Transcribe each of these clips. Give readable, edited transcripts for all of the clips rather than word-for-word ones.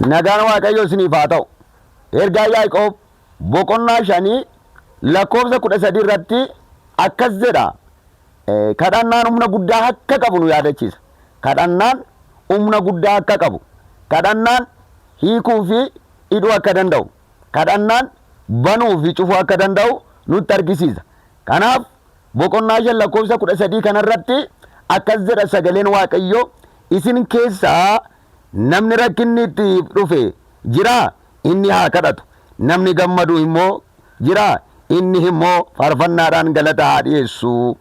Nagaan Waaqayyoo isiniif haa ta'u. Ergaa Yaaqoob boqonnaa 5 lakkoofsa 13 irratti akkas jedha. Kadhannaan humna guddaa akka qabu nu yaadachiisa. Kadhannaan humna guddaa akka qabu. Kadhannaan hiikuu fi hidhuu akka danda'u. Kadhannaan banuu fi cufuu akka danda'u nutti argisiisa. Kanaaf boqonnaa 5 lakkoofsa 13 kanarratti akkas jedha sagaleen Waaqayyoo, isin keessaa namni rakkinni itti dhufe jira, inni haa kadhatu. Namni gammadu immoo jira, inni immoo faarfannaadhaan galata haa dhiyeessu.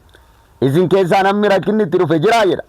Isin keessaa namni rakkinni itti dhufe jira jedha,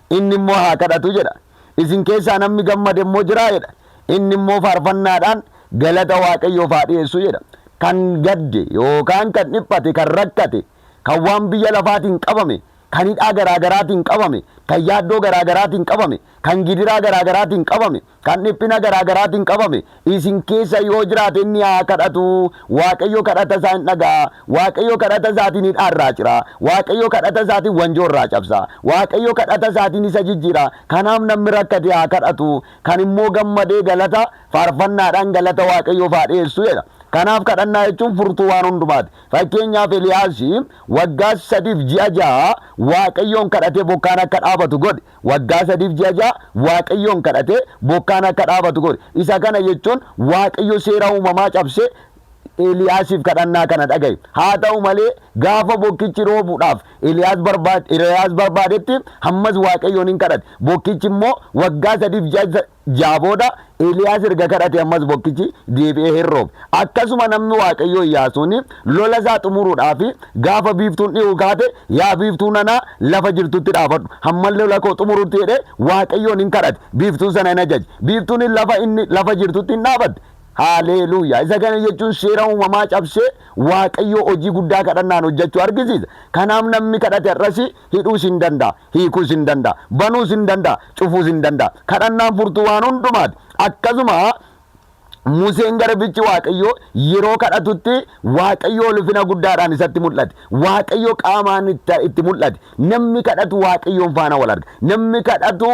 inni immoo haa kadhatu jedha. Isin keessaa namni gammade immoo jira jedha, inni immoo faarfannaadhaan galata Waaqayyoof haa dhiyeessu jedha. Kan gadde yookaan kan dhiphate, kan rakkate, kan waan biyya lafaatiin qabame, kan hidhaa garaagaraatiin qabame, kan yaaddoo garaagaraatiin qabame, kan gidiraa garaagaraatiin qabame, kan dhiphina garaagaraatiin qabame, isin keessa yoo jiraate inni haa kadhatu. Waaqayyo kadhata isaa hin dhaga'a. Waaqayyo kadhata isaatiin hidhaa irraa cira. Waaqayyo kadhata isaatiin wanjoo irraa cabsa. Waaqayyo kadhata isaatiin isa jijjiira. Kanaaf namni rakkate haa kadhatu. Kan immoo gammadee galata faarfannaadhaan galata Waaqayyoof haa dhiyeessu jedha. Kanaaf kadhannaa jechuun furtuu waan hundumaati. Fakkeenyaaf Eliyaas waggaa 3 ji'a 6 Waaqayyoon kadhatee bokkaan akka dhaabatu godhe. Waggaa 3 ji'a 6 Waaqayyoon kadhatee bokkaan akka dhaabatu godhe. Isa kana jechuun Waaqayyo seera uumamaa cabsee Eliyaasiif kadhannaa kana dhagaye. Haa ta'u malee gaafa bokkichi roobuudhaaf Eliyaas barbaadetti hammas Waaqayyoon hin kadhate. Bokkichi immoo waggaa 3 ji'a 6 booda Eliyaas erga kadhate ammas bokkichi deebi'ee hin roobne. Akkasuma namni Waaqayyoo Iyyaasuun lola isaa xumuruudhaaf gaafa biiftuun dhi'u kaate, yaa biiftuu nanaa lafa jirtutti dhaabadhu, hamma lola koo xumurutti jedhee Waaqayyoon hin kadhate. Biiftuu sana hin ajaje. Biiftuun lafa jirtutti hin dhaabatte. Haleluuyaa. Isa kana jechuun seera uumamaa cabsee Waaqayyo hojii guddaa kadhannaan hojjechuu argisiisa. Kanaaf namni kadhate har'as hidhuus hin danda'a, hiikuus hin danda'a, banuus hin danda'a, cufuus hin danda'a. Kadhannaan furtuu waan hundumaati. Akkasuma Museen garbichi Waaqayyo yeroo kadhatutti Waaqayyo ulfina guddaadhaan isatti mul'ate. Waaqayyo qaamaan itti mul'ate. Namni kadhatu Waaqayyoon faana wal arga. Namni kadhatu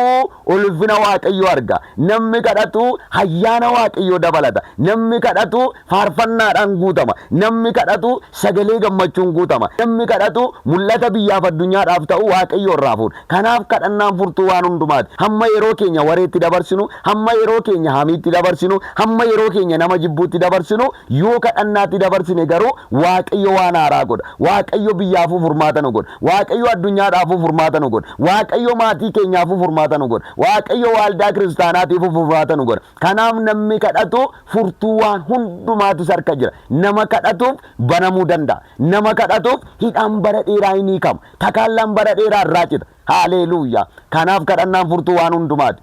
ulfina Waaqayyo arga. Namni kadhatu ayyaana Waaqayyo dabalata. Namni kadhatu faarfannaadhaan guutama. Namni kadhatu sagalee gammachuun guutama. Namni kadhatu mul'ata biyyaaf addunyaadhaaf ta'u Waaqayyo irraa fuudha. Kanaaf kadhannaan furtuu waan hundumaati. Hamma yeroo keenya wareetti dabarsinu, hamma yeroo keenya hamiitti dabarsinu, hamma yeroo keenya nama jibbuutti dabarsinu, yoo kadhannaatti dabarsine garuu Waaqayyo waan haaraa godha. Waaqayyo biyyaafuu furmaata nu godha. Waaqayyo addunyaadhaafuu furmaata nu godha. Waaqayyo maatii keenyaafuu furmaata nu godha. Waaqayyo waldaa kiristaanaatiifuu furmaata nu godha. Kanaaf namni kadhatu furtuu waan hundumaatu harka jira. Nama kadhatuuf banamuu danda'a. Nama kadhatuuf hidhaan bara dheeraa hin hiikamu. Takaallaan bara dheeraa irraa cita. Haleluuyaa. Kanaaf kadhannaan furtuu waan hundumaati.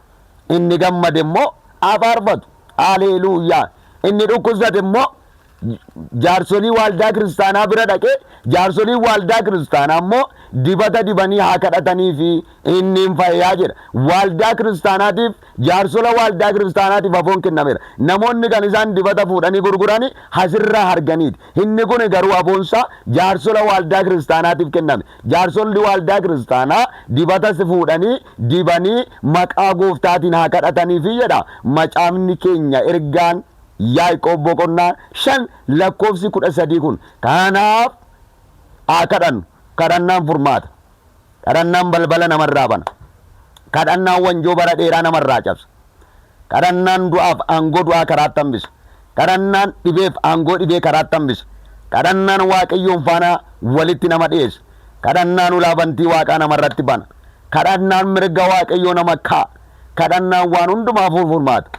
Inni gammade immoo haa faarfatu. Haleluuyaa. Inni dhukkubsate immoo jaarsolii waldaa kiristaanaa bira dhaqee, jaarsolii waldaa kiristaanaa immoo dibata dibanii haa kadhatanii fi inni hin fayyaa jedha. Waldaa kiristaanaatiif, jaarsola waldaa kiristaanaatiif hafuun kennameera. Namoonni kan isaan dibata fuudhanii gurguranii asirraa arganiiti. Inni kun garuu hafuunsaa jaarsola waldaa kiristaanaatiif kenname. Jaarsolli waldaa kiristaanaa dibata fuudhanii dibanii maqaa gooftaatiin haa kadhatanii fi jedha. Macaafni keenya ergaan Yaaqoob boqonnaa 5 lakkoofsi 13 kun. Kanaaf haa kadhannu. Kadhannaan furmaata. Kadhannaan balbala namarraa bana. Kadhannaan wanjoo bara dheeraa namarraa cabsa. Kadhannaan du'aaf aangoo du'aa karaatti hambisa. Kadhannaan dhibeef aangoo dhibee karaatti hambisa. Kadhannaan Waaqayyoon faana walitti nama dhiyeessa. Kadhannaan ulaa bantii Waaqaa namarratti bana. Kadhannaan mirga Waaqayyoo nama kaa'a. Kadhannaan waan hundumaaf furmaata.